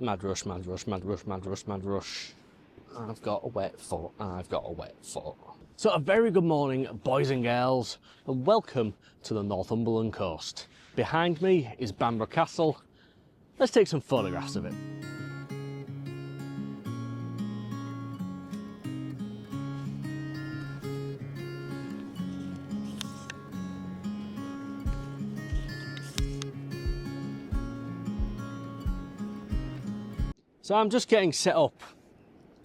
Mad rush, mad rush, mad rush, mad rush, mad rush. I've got a wet foot, I've got a wet foot. So a very good morning, boys and girls, and welcome to the Northumberland Coast. Behind me is Bamburgh Castle. Let's take some photographs of it. So I'm just getting set up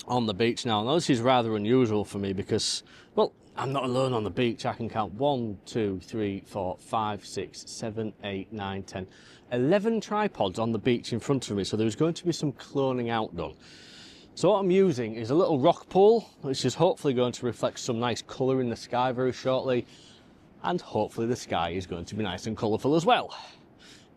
on the beach now. Now this is rather unusual for me because, well, I'm not alone on the beach. I can count 1, 2, 3, 4, 5, 6, 7, 8, 9, 10, 11 tripods on the beach in front of me. So there's going to be some cloning out done. So what I'm using is a little rock pool, which is hopefully going to reflect some nice colour in the sky very shortly. And hopefully the sky is going to be nice and colourful as well.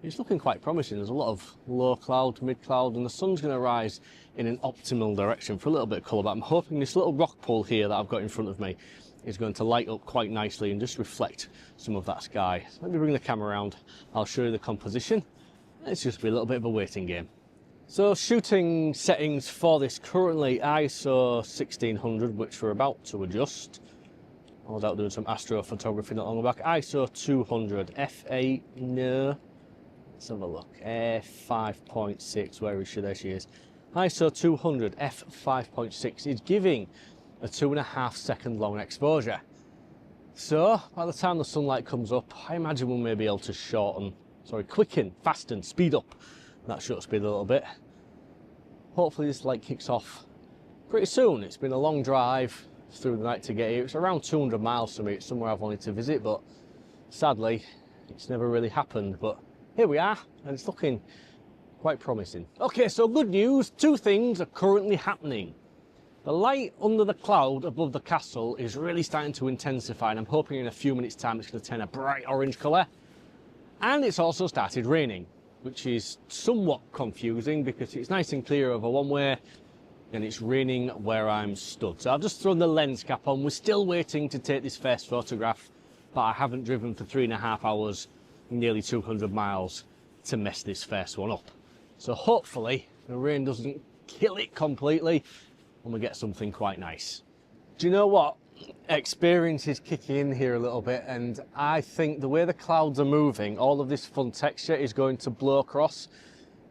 It's looking quite promising. There's a lot of low cloud, mid cloud, and the sun's going to rise in an optimal direction for a little bit of colour. But I'm hoping this little rock pool here that I've got in front of me is going to light up quite nicely and just reflect some of that sky. So let me bring the camera around. I'll show you the composition. It's just be a little bit of a waiting game. So shooting settings for this currently ISO 1600, which we're about to adjust. I was out doing some astrophotography not long back. ISO 200, f8, no. Let's have a look. F5.6, where is she? There she is. ISO 200 f5.6 is giving a 2.5 second long exposure. So by the time the sunlight comes up, I imagine we'll maybe be able to quicken, fasten, speed up that shutter speed a little bit. Hopefully this light kicks off pretty soon. It's been a long drive through the night to get here. It's around 200 miles to me. It's somewhere I've wanted to visit, but sadly it's never really happened. But here we are, and it's looking quite promising. Okay, so good news. Two things are currently happening. The light under the cloud above the castle is really starting to intensify, and I'm hoping in a few minutes' time it's going to turn a bright orange colour. And it's also started raining, which is somewhat confusing because it's nice and clear over one way, and it's raining where I'm stood. So I've just thrown the lens cap on. We're still waiting to take this first photograph, but I haven't driven for 3.5 hours, nearly 200 miles to mess this first one up. So hopefully the rain doesn't kill it completely and we get something quite nice. Do you know what? Experience is kicking in here a little bit, and I think the way the clouds are moving, all of this fun texture is going to blow across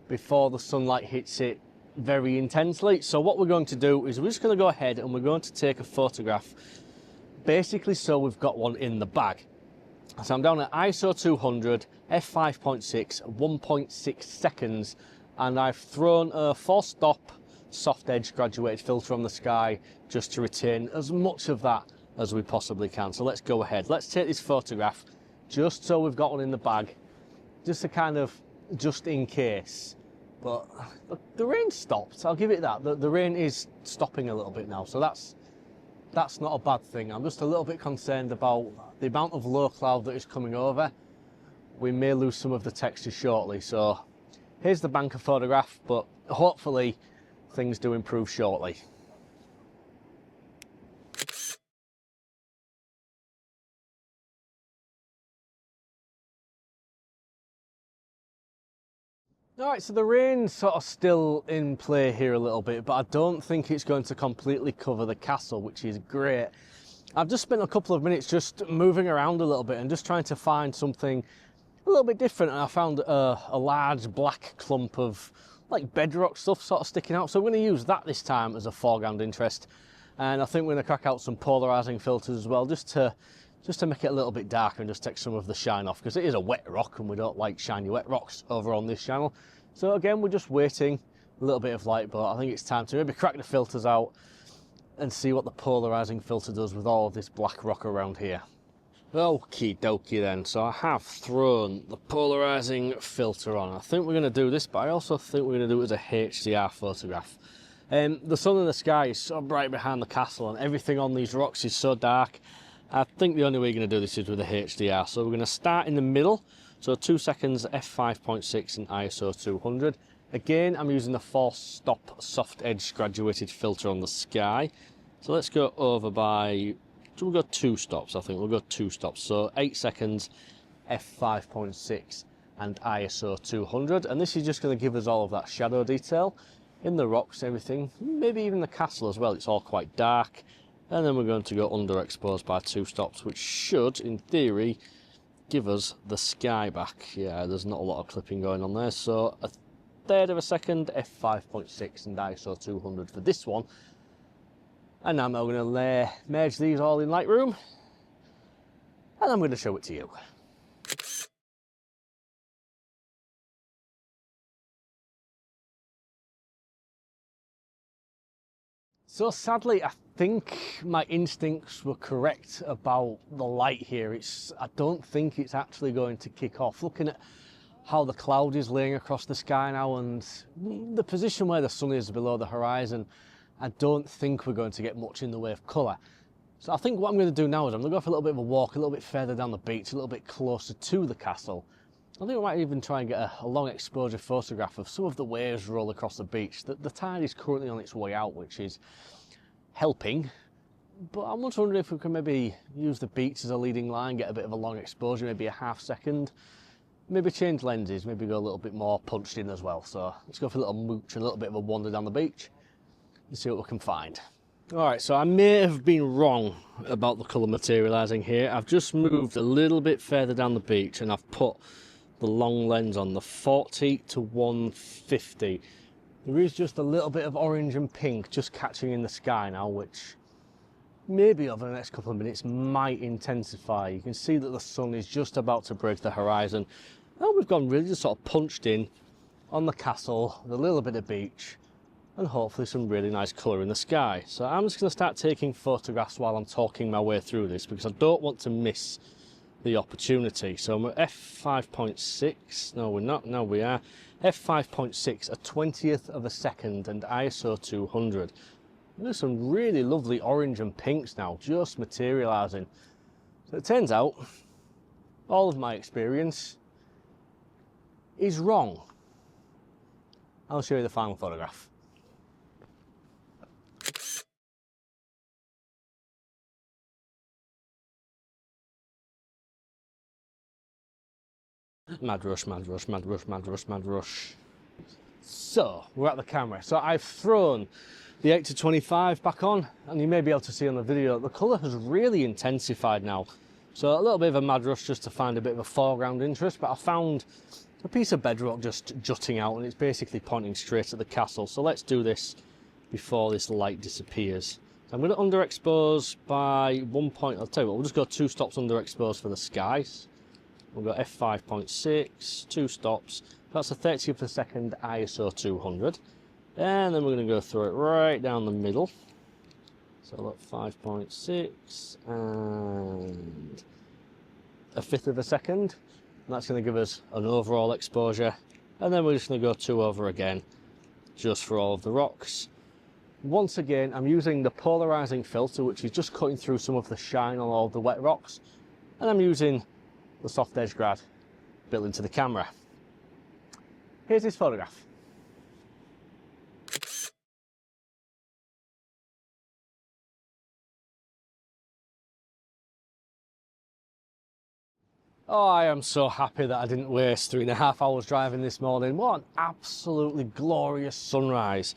before the sunlight hits it very intensely. So what we're going to do is we're just going to go ahead and we're going to take a photograph, basically so we've got one in the bag. So I'm down at ISO 200, f5.6, 1.6 seconds, and I've thrown a 4-stop soft edge graduated filter on the sky just to retain as much of that as we possibly can. So let's go ahead. Let's take this photograph just so we've got one in the bag, just to kind of, just in case. But the rain stopped, I'll give it that. The rain is stopping a little bit now, so that's not a bad thing. I'm just a little bit concerned about the amount of low cloud that is coming over. We may lose some of the texture shortly. So here's the banker photograph, but hopefully things do improve shortly. Alright, so the rain's sort of still in play here a little bit, but I don't think it's going to completely cover the castle, which is great. I've just spent a couple of minutes just moving around a little bit and just trying to find something a little bit different, and I found a large black clump of like bedrock stuff sort of sticking out. So we're going to use that this time as a foreground interest, and I think we're going to crack out some polarizing filters as well, just to make it a little bit darker and just take some of the shine off, because it is a wet rock and we don't like shiny wet rocks over on this channel. So again, we're just waiting a little bit of light, but I think it's time to maybe crack the filters out and see what the polarizing filter does with all of this black rock around here. Okie dokie then, so I have thrown the polarizing filter on. I think we're going to do this, but I also think we're going to do it as a HDR photograph. The sun in the sky is so bright behind the castle and everything on these rocks is so dark. I think the only way you're going to do this is with a HDR. So we're going to start in the middle, so 2 seconds, f5.6 and ISO 200. Again, I'm using the 4-stop soft edge graduated filter on the sky. So let's go over by, so we'll go 2 stops, I think. We'll go 2 stops. So 8 seconds, f5.6 and ISO 200, and this is just going to give us all of that shadow detail in the rocks, everything, maybe even the castle as well. It's all quite dark. And then we're going to go underexposed by 2 stops, which should, in theory, give us the sky back. Yeah, there's not a lot of clipping going on there, so a third of a second, f5.6 and ISO 200 for this one. And now I'm going to merge these all in Lightroom, and I'm going to show it to you. So sadly, I think my instincts were correct about the light here. I don't think it's actually going to kick off. Looking at how the cloud is laying across the sky now and the position where the sun is below the horizon, I don't think we're going to get much in the way of colour. So I think what I'm going to do now is I'm going to go for a little bit of a walk, a little bit further down the beach, a little bit closer to the castle. I think I might even try and get a long exposure photograph of some of the waves roll across the beach. The tide is currently on its way out, which is helping, but I'm just wondering if we can maybe use the beach as a leading line, get a bit of a long exposure, maybe a half second, maybe change lenses, maybe go a little bit more punched in as well. So let's go for a little mooch and a little bit of a wander down the beach and see what we can find. Alright, so I may have been wrong about the colour materialising here. I've just moved a little bit further down the beach and I've put the long lens on, the 40 to 150. There is just a little bit of orange and pink just catching in the sky now, which maybe over the next couple of minutes might intensify. You can see that the sun is just about to break the horizon. And we've gone really just sort of punched in on the castle with a little bit of beach and hopefully some really nice colour in the sky. So I'm just going to start taking photographs while I'm talking my way through this, because I don't want to miss the opportunity. So I'm at f5.6, no we're not, no we are, f5.6, a 20th of a second and ISO 200. There's some really lovely orange and pinks now just materialising. So it turns out all of my experience is wrong. I'll show you the final photograph. Mad rush, mad rush, mad rush, mad rush, mad rush. So, we're at the camera. So I've thrown the 8 to 25 back on, and you may be able to see on the video, the colour has really intensified now. So a little bit of a mad rush just to find a bit of a foreground interest, but I found a piece of bedrock just jutting out, and it's basically pointing straight at the castle. So let's do this before this light disappears. So I'm going to underexpose by 1 point. I'll tell you what, we'll just go 2 stops underexposed for the skies. We'll go f5.6, 2 stops. That's a 30th of a second ISO 200. And then we're going to go through it right down the middle. So look, 5.6 and a 1/5 of a second. And that's going to give us an overall exposure. And then we're just going to go 2 over again, just for all of the rocks. Once again, I'm using the polarizing filter, which is just cutting through some of the shine on all of the wet rocks. And I'm using the soft edge grad built into the camera. Here's this photograph. Oh, I am so happy that I didn't waste 3.5 hours driving this morning. What an absolutely glorious sunrise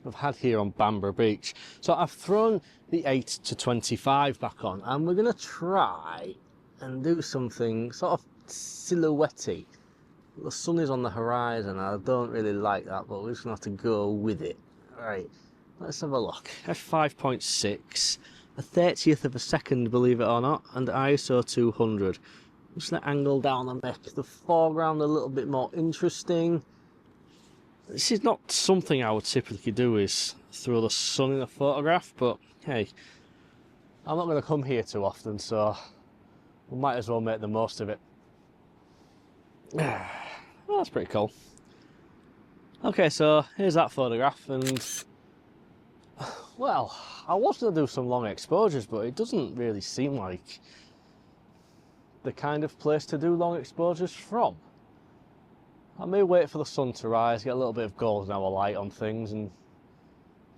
I've had here on Bamburgh Beach. So I've thrown the 8 to 25 back on, and we're going to try and do something sort of silhouette-y. The sun is on the horizon. I don't really like that, but we're just going to have to go with it. Right, let's have a look. f5.6, a 30th of a second, believe it or not, and ISO 200. Just the angle down and make the foreground a little bit more interesting. This is not something I would typically do, is throw the sun in a photograph, but hey, I'm not going to come here too often, so we might as well make the most of it. Well, that's pretty cool. Okay, so here's that photograph, and well, I was going to do some long exposures, but it doesn't really seem like the kind of place to do long exposures from. I may wait for the sun to rise, get a little bit of golden hour light on things, and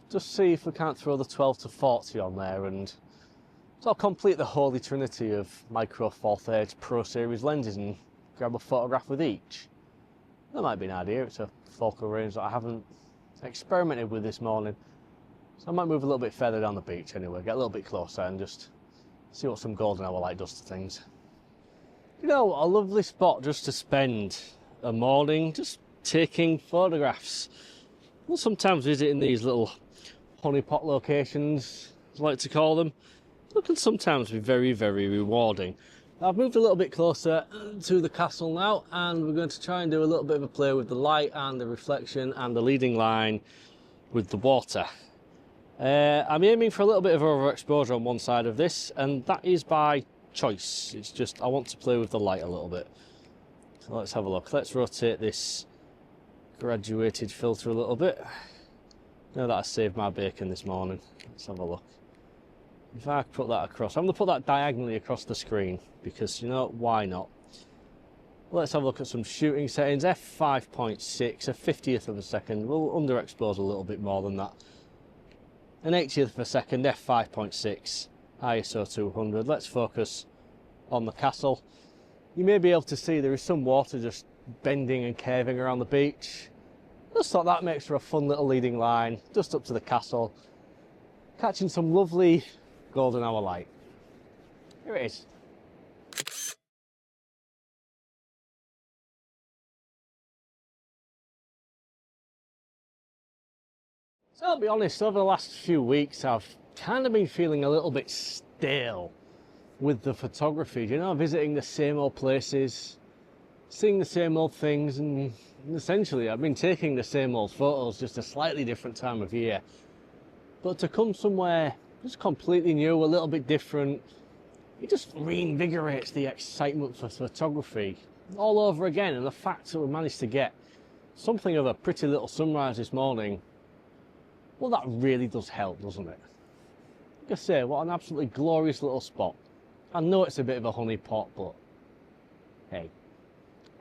just see if we can't throw the 12 to 40 on there and sort of complete the holy trinity of micro fourth edge Pro Series lenses and grab a photograph with each. That might be an idea. It's a focal range that I haven't experimented with this morning. So I might move a little bit further down the beach anyway, get a little bit closer and just see what some golden hour light does to things. You know, a lovely spot just to spend a morning just taking photographs. We'll sometimes visiting these little honeypot locations, as I like to call them. It can sometimes be very, very rewarding. I've moved a little bit closer to the castle now, and we're going to try and do a little bit of a play with the light and the reflection and the leading line with the water. I'm aiming for a little bit of overexposure on one side of this, and that is by choice. It's just I want to play with the light a little bit. So let's have a look. Let's rotate this graduated filter a little bit. Now that I saved my bacon this morning, let's have a look. If I put that across, I'm going to put that diagonally across the screen because, you know, why not? Let's have a look at some shooting settings. f5.6, a 50th of a second. We'll underexpose a little bit more than that. An 80th of a second, f5.6, ISO 200. Let's focus on the castle. You may be able to see there is some water just bending and curving around the beach. Just thought that makes for a fun little leading line, just up to the castle. Catching some lovely golden hour light. Here it is. So I'll be honest, over the last few weeks I've kind of been feeling a little bit stale with the photography, you know, visiting the same old places, seeing the same old things, and essentially I've been taking the same old photos, just a slightly different time of year. But to come somewhere just completely new, a little bit different, it just reinvigorates the excitement for photography all over again. And the fact that we managed to get something of a pretty little sunrise this morning, well, that really does help, doesn't it? Like I say, what an absolutely glorious little spot. I know it's a bit of a honeypot, but hey,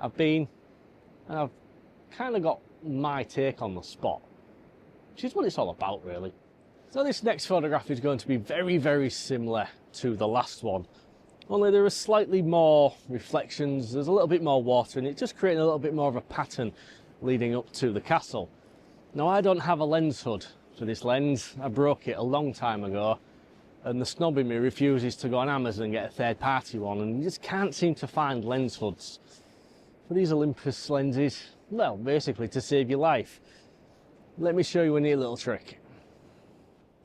I've been and I've kind of got my take on the spot, which is what it's all about, really. So this next photograph is going to be very, very similar to the last one, only there are slightly more reflections, there's a little bit more water, and it's just creating a little bit more of a pattern leading up to the castle. Now, I don't have a lens hood for this lens. I broke it a long time ago, and the snob in me refuses to go on Amazon and get a third-party one, and you just can't seem to find lens hoods for these Olympus lenses. Well, basically to save your life. Let me show you a neat little trick.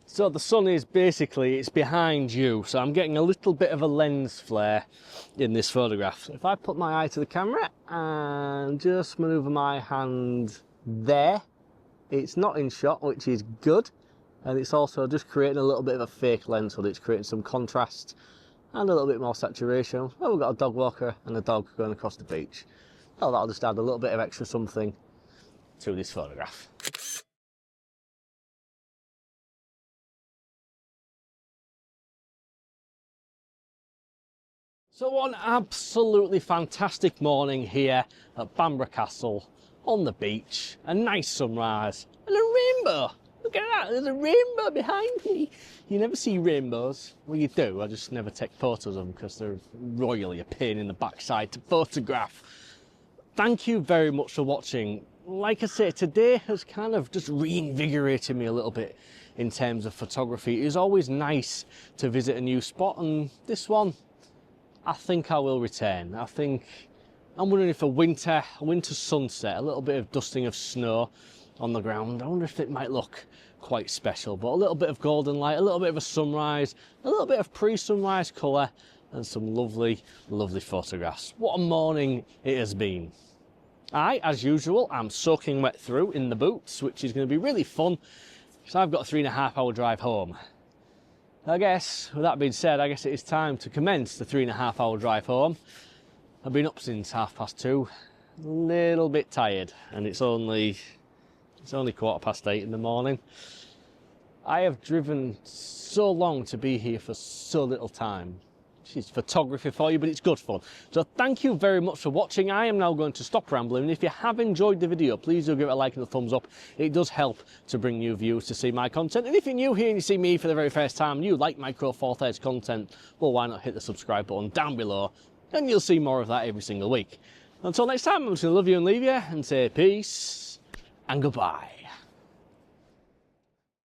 So the sun is basically, it's behind you, so I'm getting a little bit of a lens flare in this photograph. So if I put my eye to the camera and just manoeuvre my hand there, it's not in shot, which is good, and it's also just creating a little bit of a fake lens hood. It's creating some contrast and a little bit more saturation. Well, we've got a dog walker and a dog going across the beach. Oh, that'll just add a little bit of extra something to this photograph. So one absolutely fantastic morning here at Bamburgh Castle on the beach, a nice sunrise and a rainbow. Look at that, there's a rainbow behind me. You never see rainbows. Well, you do, I just never take photos of them because they're royally a pain in the backside to photograph. Thank you very much for watching. Like I say, today has kind of just reinvigorated me a little bit in terms of photography. It is always nice to visit a new spot, and this one, I think I will return. I think I'm wondering if a winter sunset, a little bit of dusting of snow on the ground, I wonder if it might look quite special. But a little bit of golden light, a little bit of a sunrise, a little bit of pre-sunrise colour, and some lovely, lovely photographs. What a morning it has been. I, as usual, am soaking wet through in the boots, which is going to be really fun, because I've got a 3.5 hour drive home. I guess, with that being said, I guess it is time to commence the 3.5 hour drive home. I've been up since 2:30, a little bit tired, and it's only 8:15 in the morning. I have driven so long to be here for so little time. It's photography for you, but it's good fun. So thank you very much for watching. I am now going to stop rambling. If you have enjoyed the video, please do give it a like and a thumbs up. It does help to bring new viewers to see my content. And if you're new here and you see me for the very first time and you like Micro Four Thirds content, well, why not hit the subscribe button down below, and you'll see more of that every single week. Until next time, I'm just going to love you and leave you and say peace and goodbye.